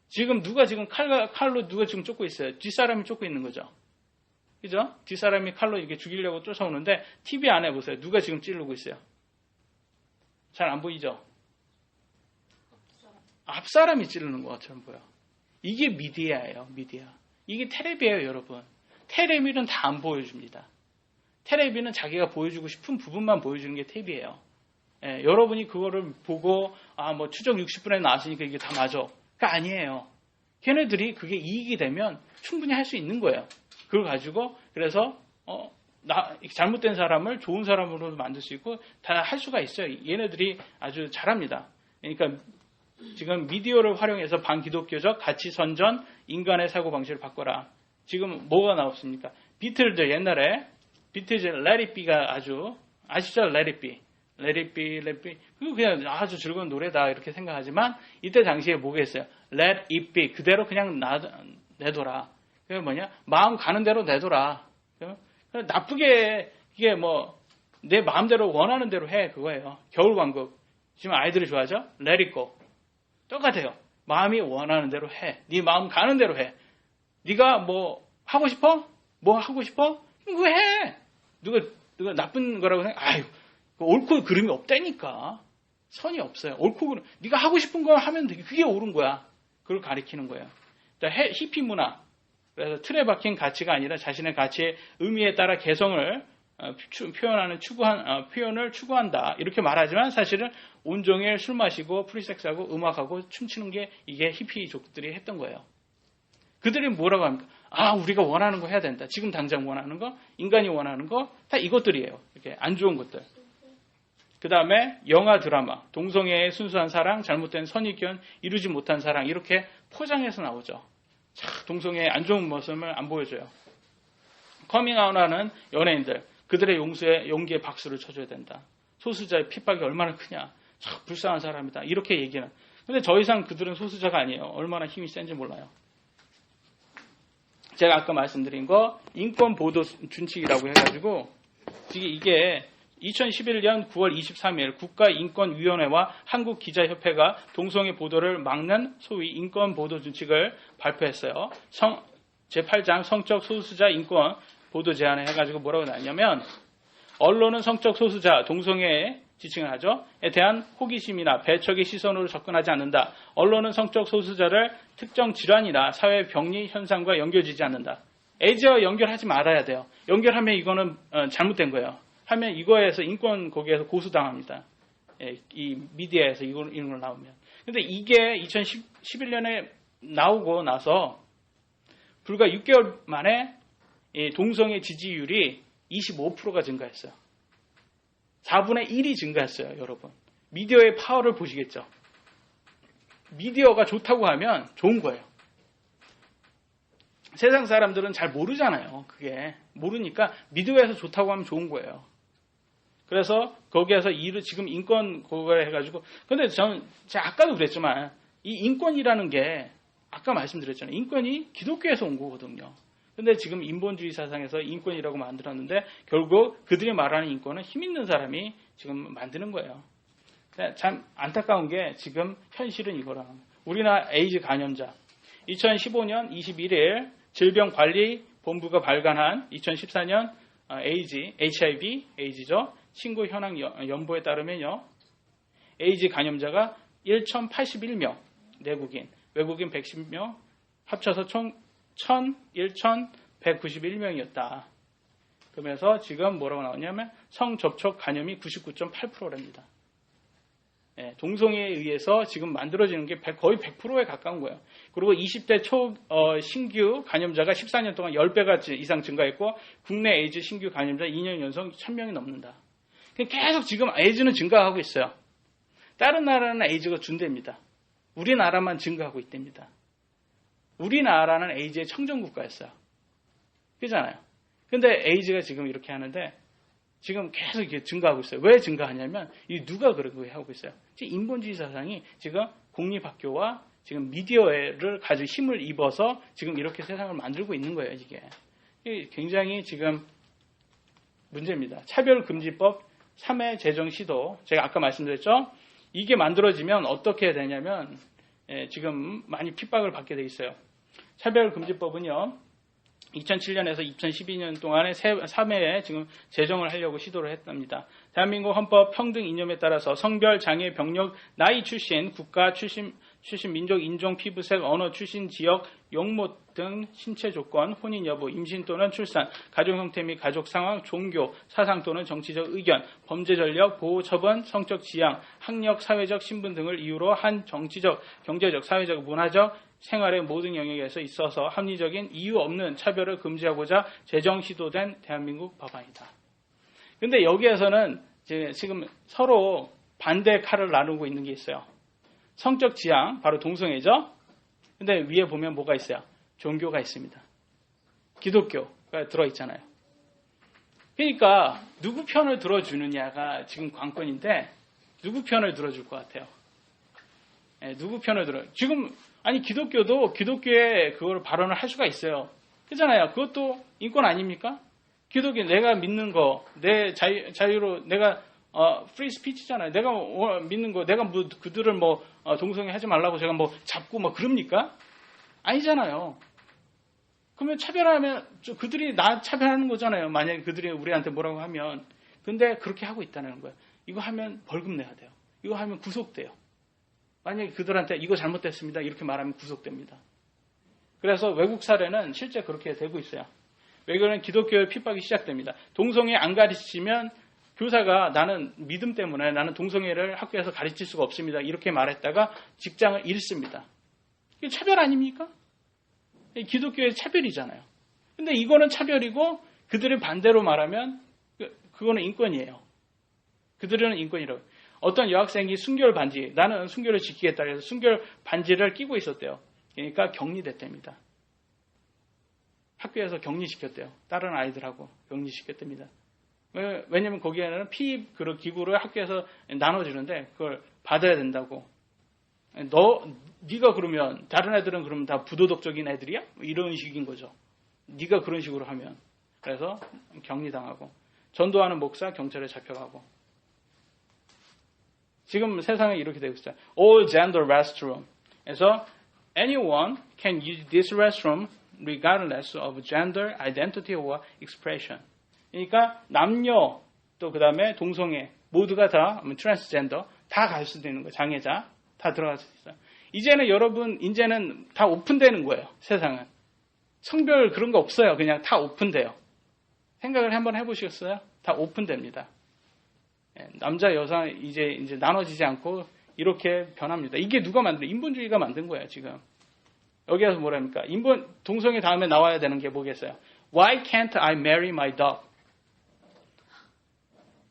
지금 누가 지금 칼로 누가 지금 쫓고 있어요? 뒷사람이 쫓고 있는 거죠. 그죠? 뒷사람이 칼로 이렇게 죽이려고 쫓아오는데 TV 안에 보세요. 누가 지금 찌르고 있어요? 잘 안 보이죠? 앞사람이 찌르는 것처럼 보여. 이게 미디어예요. 미디어. 이게 텔레비예요, 여러분. 텔레비는 다 안 보여줍니다. 텔레비는 자기가 보여주고 싶은 부분만 보여주는 게 텔레비예요. 여러분이 그거를 보고 뭐 추적 60분에 나왔으니까 이게 다 맞아. 그게 아니에요. 걔네들이 그게 이익이 되면 충분히 할 수 있는 거예요. 그걸 가지고 그래서 잘못된 사람을 좋은 사람으로 만들 수 있고 다 할 수가 있어요. 얘네들이 아주 잘합니다. 그러니까 지금 미디어를 활용해서 반기독교적 가치 선전, 인간의 사고방식을 바꿔라. 지금 뭐가 나왔습니까? 비틀즈 옛날에 비틀즈 Let It Be가 아시죠? Let It Be. Let It Be, Let It Be. 그거 그냥 아주 즐거운 노래다 이렇게 생각하지만 이때 당시에 뭐가 있어요? Let It Be. 그대로 그냥 내둬라. 그게 뭐냐? 마음 가는 대로 내둬라. 나쁘게 이게 내 마음대로 원하는 대로 해 그거예요. 겨울왕국. 지금 아이들이 좋아하죠? Let It Go. 똑같아요. 마음이 원하는 대로 해. 네 마음 가는 대로 해. 네가 하고 싶어? 하고 싶어? 그거 해. 누가 나쁜 거라고 생각? 옳고 그름이 없다니까. 선이 없어요. 옳고 그름. 네가 하고 싶은 거 하면 돼. 그게 옳은 거야. 그걸 가리키는 거예요. 히피 문화. 그래서 틀에 박힌 가치가 아니라 자신의 가치의 의미에 따라 개성을 표현을 추구한다. 이렇게 말하지만 사실은 온종일 술 마시고 프리섹스하고 음악하고 춤추는 게 이게 히피족들이 했던 거예요. 그들이 뭐라고 합니까? 우리가 원하는 거 해야 된다. 지금 당장 원하는 거, 인간이 원하는 거, 다 이것들이에요. 이렇게 안 좋은 것들. 그 다음에 영화, 드라마, 동성애의 순수한 사랑, 잘못된 선입견, 이루지 못한 사랑 이렇게 포장해서 나오죠. 동성애의 안 좋은 모습을 안 보여줘요. 커밍아웃하는 연예인들, 그들의 용기에 박수를 쳐줘야 된다. 소수자의 핍박이 얼마나 크냐. 참 불쌍한 사람이다. 이렇게 얘기는. 근데 더 이상 그들은 소수자가 아니에요. 얼마나 힘이 센지 몰라요. 제가 아까 말씀드린 거 인권보도 준칙이라고 해가지고 이게 2011년 9월 23일 국가인권위원회와 한국기자협회가 동성애 보도를 막는 소위 인권보도 준칙을 발표했어요. 제8장 성적 소수자 인권 보도 제한을 해가지고 뭐라고 나왔냐면 언론은 성적 소수자, 동성애에 지칭을 하죠. 에 대한 호기심이나 배척의 시선으로 접근하지 않는다. 언론은 성적 소수자를 특정 질환이나 사회 병리 현상과 연결지지 않는다. 에이즈와 연결하지 말아야 돼요. 연결하면 이거는 잘못된 거예요. 하면 이거에서 인권 거기에서 고소당합니다. 이 미디어에서 이런 걸 나오면. 근데 이게 2011년에 나오고 나서 불과 6개월 만에 동성애 지지율이 25%가 증가했어요. 4분의 1이 증가했어요, 여러분. 미디어의 파워를 보시겠죠? 미디어가 좋다고 하면 좋은 거예요. 세상 사람들은 잘 모르잖아요. 그게. 모르니까 미디어에서 좋다고 하면 좋은 거예요. 그래서 거기에서 지금 인권 그걸 해가지고 근데 저는 제가 아까도 그랬지만 이 인권이라는 게 아까 말씀드렸잖아요. 인권이 기독교에서 온 거거든요. 근데 지금 인본주의 사상에서 인권이라고 만들었는데 결국 그들이 말하는 인권은 힘 있는 사람이 지금 만드는 거예요. 참 안타까운 게 지금 현실은 이거라. 우리나라 에이즈 감염자 2015년 21일 질병관리본부가 발간한 2014년 HIV, 에이즈죠. 신고 현황 연보에 따르면요. 에이즈 감염자가 1,081명, 내국인, 외국인 110명, 합쳐서 총 1,191명이었다. 그러면서 지금 뭐라고 나오냐면 성접촉 감염이 99.8%랍니다. 동성애에 의해서 지금 만들어지는 게 거의 100%에 가까운 거예요. 그리고 20대 신규 감염자가 14년 동안 10배가 이상 증가했고 국내 에이즈 신규 감염자 2년 연속 1,000명이 넘는다. 계속 지금 에이즈는 증가하고 있어요. 다른 나라는 에이즈가 준대입니다. 우리나라만 증가하고 있답니다. 우리나라는 에이즈의 청정국가였어요. 그잖아요. 근데 에이즈가 지금 이렇게 하는데 지금 계속 이렇게 증가하고 있어요. 왜 증가하냐면 누가 그렇게 하고 있어요. 인본주의 사상이 지금 공립학교와 지금 미디어를 가지고 힘을 입어서 지금 이렇게 세상을 만들고 있는 거예요. 이게 굉장히 지금 문제입니다. 차별금지법 3회 제정 시도 제가 아까 말씀드렸죠. 이게 만들어지면 어떻게 해야 되냐면 지금 많이 핍박을 받게 돼 있어요. 차별금지법은요. 2007년에서 2012년 동안에 3회에 지금 제정을 하려고 시도를 했답니다. 대한민국 헌법 평등 이념에 따라서 성별, 장애, 병력, 나이, 출신, 국가, 출신 민족, 인종, 피부색, 언어, 출신 지역, 용모 등 신체 조건, 혼인 여부, 임신 또는 출산, 가족 형태 및 가족 상황, 종교, 사상 또는 정치적 의견, 범죄 전력, 보호 처분, 성적 지향, 학력, 사회적 신분 등을 이유로 한 정치적, 경제적, 사회적, 문화적, 생활의 모든 영역에서 있어서 합리적인 이유 없는 차별을 금지하고자 제정 시도된 대한민국 법안이다. 근데 여기에서는 이제 지금 서로 반대 칼을 나누고 있는 게 있어요. 성적 지향, 바로 동성애죠. 근데 위에 보면 뭐가 있어요? 종교가 있습니다. 기독교가 들어있잖아요. 그러니까 누구 편을 들어주느냐가 지금 관건인데 누구 편을 들어줄 것 같아요? 네, 누구 편을 지금 아니 기독교도 기독교에 그걸 발언을 할 수가 있어요. 그렇잖아요. 그것도 인권 아닙니까? 기독교 내가 믿는 거, 내 자유로 내가 프리 스피치잖아요. 내가 믿는 거, 내가 뭐 그들을 뭐 동성애 하지 말라고 제가 뭐 잡고 뭐 그럽니까? 아니잖아요. 그러면 차별하면 그들이 나 차별하는 거잖아요. 만약에 그들이 우리한테 뭐라고 하면. 근데 그렇게 하고 있다는 거예요. 이거 하면 벌금 내야 돼요. 이거 하면 구속돼요. 만약에 그들한테 이거 잘못됐습니다. 이렇게 말하면 구속됩니다. 그래서 외국 사례는 실제 그렇게 되고 있어요. 외국은 기독교의 핍박이 시작됩니다. 동성애 안 가르치면 교사가 나는 믿음 때문에 나는 동성애를 학교에서 가르칠 수가 없습니다. 이렇게 말했다가 직장을 잃습니다. 이게 차별 아닙니까? 기독교의 차별이잖아요. 근데 이거는 차별이고 그들의 반대로 말하면 그거는 인권이에요. 그들은 인권이라고. 어떤 여학생이 순결 반지, 나는 순결을 지키겠다 해서 순결 반지를 끼고 있었대요. 그러니까 격리됐답니다. 학교에서 격리시켰대요. 다른 아이들하고 격리시켰답니다. 왜냐면 거기에는 피입 기구를 학교에서 나눠주는데 그걸 받아야 된다고. 네가 그러면 다른 애들은 그러면 다 부도덕적인 애들이야? 이런 식인 거죠. 네가 그런 식으로 하면. 그래서 격리당하고 전도하는 목사 경찰에 잡혀가고. 지금 세상에 이렇게 되고 있어요. All gender restroom. 그래서 anyone can use this restroom regardless of gender, identity or expression. 그러니까 남녀 또 그다음에 동성애 모두가 다 트랜스젠더 다 갈 수도 있는 거예요. 장애자 다 들어갈 수 있어요. 이제는 여러분 이제는 다 오픈되는 거예요. 세상은. 성별 그런 거 없어요. 그냥 다 오픈돼요. 생각을 한번 해보시겠어요? 다 오픈됩니다. 남자 여자 이제 나눠지지 않고 이렇게 변합니다. 이게 누가 만든? 인본주의가 만든 거예요. 지금. 여기에서 뭐랍니까? 동성애 다음에 나와야 되는 게 뭐겠어요? Why can't I marry my dog?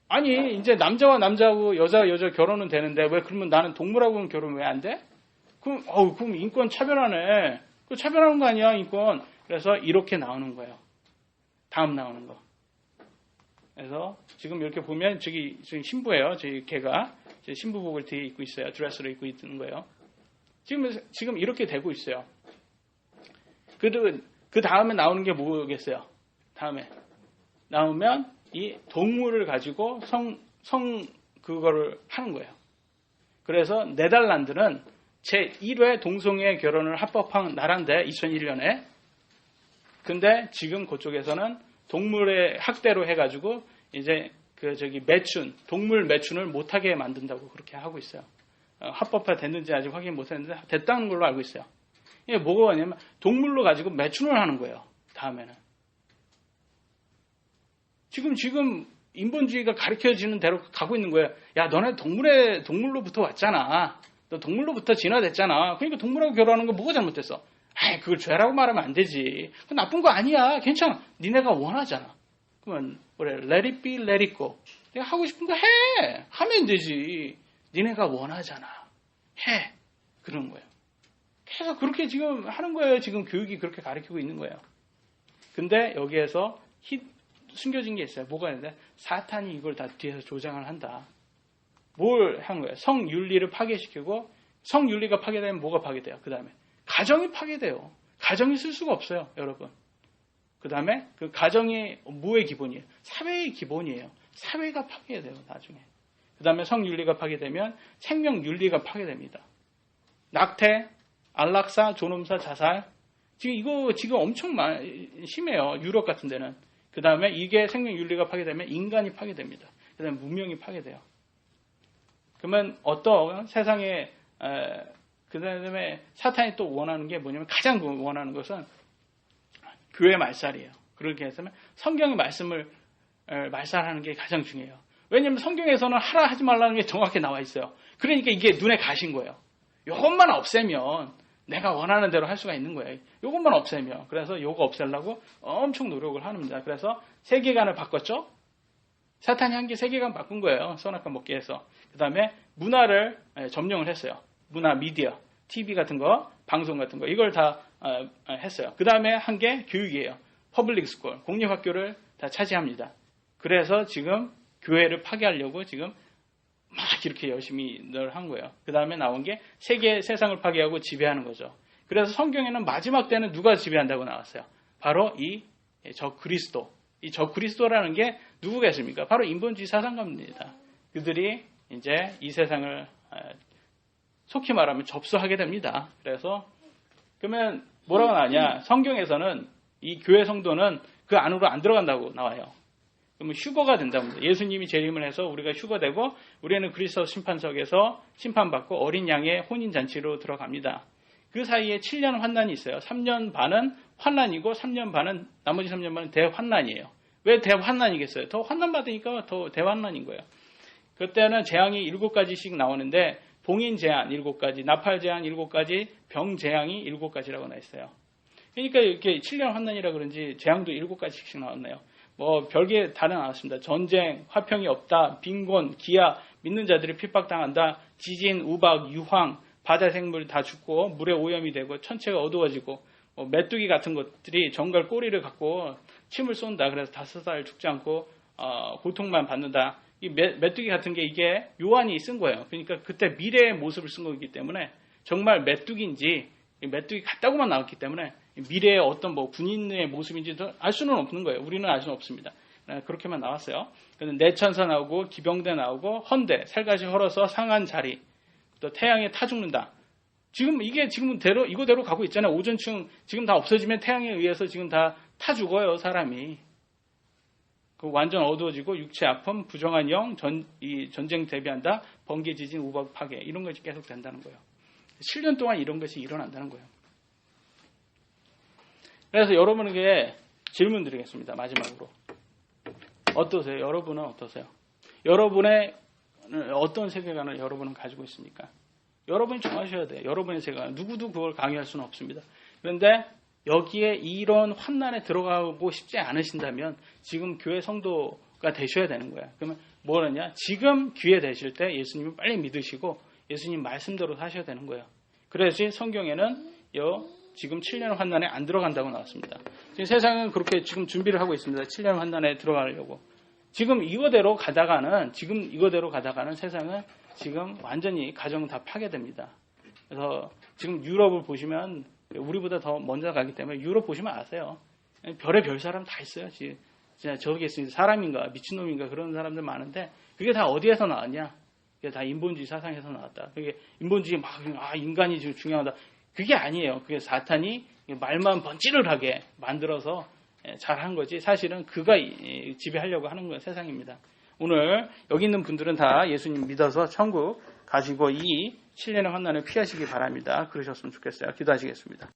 아니 이제 남자와 남자하고 여자 결혼은 되는데 왜 그러면 나는 동물하고는 결혼 왜 안 돼? 그럼 인권 차별하네. 그 차별하는 거 아니야 인권. 그래서 이렇게 나오는 거예요. 다음 나오는 거. 그래서 지금 이렇게 보면 저기 신부예요. 저희 걔가 신부복을 뒤에 입고 있어요. 드레스를 입고 있는 거예요. 지금 이렇게 되고 있어요. 그 다음에 나오는 게 뭐겠어요? 다음에 나오면 이 동물을 가지고 그거를 하는 거예요. 그래서 네덜란드는 제1회 동성애 결혼을 합법한 나라인데 2001년에. 근데 지금 그쪽에서는 동물의 학대로 해가지고 이제 동물 매춘을 못하게 만든다고 그렇게 하고 있어요. 합법화 됐는지 아직 확인 못했는데 됐다는 걸로 알고 있어요. 이게 뭐가 뭐냐면 동물로 가지고 매춘을 하는 거예요. 다음에는. 지금 인본주의가 가르쳐지는 대로 가고 있는 거예요. 야, 너네 동물로부터 왔잖아. 너 동물로부터 진화됐잖아. 그러니까 동물하고 결혼하는 거 뭐가 잘못됐어? 아이, 그걸 죄라고 말하면 안 되지. 그건 나쁜 거 아니야. 괜찮아. 니네가 원하잖아. 그러면 let it be, let it go. 내가 하고 싶은 거 해. 하면 되지. 니네가 원하잖아. 해. 그런 거예요. 계속 그렇게 지금 하는 거예요. 지금 교육이 그렇게 가르치고 있는 거예요. 근데 여기에서 숨겨진 게 있어요. 뭐가 있는데 사탄이 이걸 다 뒤에서 조장을 한다. 뭘 한 거예요? 성윤리를 파괴시키고 성윤리가 파괴되면 뭐가 파괴돼요? 그 다음에 가정이 파괴돼요. 가정이 쓸 수가 없어요. 여러분. 그 다음에 그 가정이 뭐의 기본이에요? 사회의 기본이에요. 사회가 파괴돼요. 나중에. 그 다음에 성윤리가 파괴되면 생명윤리가 파괴됩니다. 낙태, 안락사, 존엄사, 자살. 지금 엄청 심해요. 유럽 같은 데는. 그 다음에 이게 생명윤리가 파괴되면 인간이 파괴됩니다. 그 다음에 문명이 파괴돼요. 그러면 어떤 세상에 그 다음에 사탄이 또 원하는 게 뭐냐면 가장 원하는 것은 교회 말살이에요. 그렇게 해서 성경의 말씀을 말살하는 게 가장 중요해요. 왜냐하면 성경에서는 하라 하지 말라는 게 정확히 나와 있어요. 그러니까 이게 눈에 가신 거예요. 이것만 없애면 내가 원하는 대로 할 수가 있는 거예요. 이것만 없애면. 그래서 이거 없애려고 엄청 노력을 합니다. 그래서 세계관을 바꿨죠. 사탄이 한 게 세계관 바꾼 거예요. 선악과 먹게 해서. 그 다음에 문화를 점령을 했어요. 문화, 미디어, TV 같은 거, 방송 같은 거 이걸 다 했어요. 그 다음에 한 게 교육이에요. 퍼블릭 스쿨, 공립학교를 다 차지합니다. 그래서 지금 교회를 파괴하려고 지금 막 이렇게 열심히 늘 한 거예요. 그 다음에 나온 게 세상을 파괴하고 지배하는 거죠. 그래서 성경에는 마지막 때는 누가 지배한다고 나왔어요. 바로 이 적그리스도. 이 적그리스도라는 게 누구겠습니까? 바로 인본주의 사상가입니다. 그들이 이제 이 세상을 속히 말하면 접수하게 됩니다. 그래서 그러면 뭐라고 나오냐? 성경에서는 이 교회 성도는 그 안으로 안 들어간다고 나와요. 그러면 휴거가 된답니다. 예수님이 재림을 해서 우리가 휴거되고 우리는 그리스도 심판석에서 심판받고 어린 양의 혼인잔치로 들어갑니다. 그 사이에 7년 환난이 있어요. 3년 반은 환난이고 3년 반은 나머지 3년 반은 대환난이에요. 왜 대환난이겠어요? 더 환난 받으니까 더 대환난인 거예요. 그때는 재앙이 7가지씩 나오는데 봉인 재앙 7가지, 나팔 재앙 7가지, 병 재앙이 7가지라고 나와 있어요. 그러니까 이렇게 7년 환난이라 그런지 재앙도 7가지씩 나왔네요. 뭐 별게 다른 않았습니다. 전쟁, 화평이 없다, 빈곤, 기아, 믿는 자들이 핍박당한다, 지진, 우박, 유황, 바다 생물 다 죽고 물에 오염이 되고 천체가 어두워지고 메뚜기 같은 것들이 정갈 꼬리를 갖고 침을 쏜다. 그래서 5살 죽지 않고 고통만 받는다. 이 메뚜기 같은 게 이게 요한이 쓴 거예요. 그러니까 그때 미래의 모습을 쓴 거기 때문에 정말 메뚜기인지 메뚜기 같다고만 나왔기 때문에 미래의 어떤 뭐 군인의 모습인지 알 수는 없는 거예요. 우리는 알 수는 없습니다. 그렇게만 나왔어요. 내천사 나오고 기병대 나오고 헌대, 살갗이 헐어서 상한 자리, 또 태양에 타 죽는다. 지금 이게 지금 이거대로 가고 있잖아요. 오존층 지금 다 없어지면 태양에 의해서 지금 다 타 죽어요, 사람이. 그 완전 어두워지고 육체 아픔, 부정한 영, 전쟁 대비한다, 번개, 지진, 우박, 파괴 이런 것이 계속 된다는 거예요. 7년 동안 이런 것이 일어난다는 거예요. 그래서 여러분에게 질문 드리겠습니다. 마지막으로. 어떠세요? 여러분은 어떠세요? 여러분의 어떤 세계관을 여러분은 가지고 있습니까? 여러분이 정하셔야 돼요. 여러분의 세계관. 누구도 그걸 강요할 수는 없습니다. 그런데 여기에 이런 환난에 들어가고 싶지 않으신다면 지금 교회 성도가 되셔야 되는 거야. 그러면 뭐냐? 지금 기회 되실 때 예수님을 빨리 믿으시고 예수님 말씀대로 사셔야 되는 거예요. 그래야지 성경에는 지금 7년 환난에 안 들어간다고 나왔습니다. 지금 세상은 그렇게 지금 준비를 하고 있습니다. 7년 환난에 들어가려고. 지금 이거대로 가다가는 세상은 지금 완전히 가정 다 파괴됩니다. 그래서 지금 유럽을 보시면 우리보다 더 먼저 가기 때문에 유럽 보시면 아세요. 별의 별 사람 다 있어요. 진짜 저기 있으니 사람인가 미친놈인가 그런 사람들 많은데 그게 다 어디에서 나왔냐? 그게 다 인본주의 사상에서 나왔다. 그게 인본주의 인간이 중요하다. 그게 아니에요. 그게 사탄이 말만 번찌르르하게 만들어서 잘한 거지. 사실은 그가 지배하려고 하는 건 세상입니다. 오늘 여기 있는 분들은 다 예수님 믿어서 천국 가시고 이 7년의 환난을 피하시기 바랍니다. 그러셨으면 좋겠어요. 기도하시겠습니다.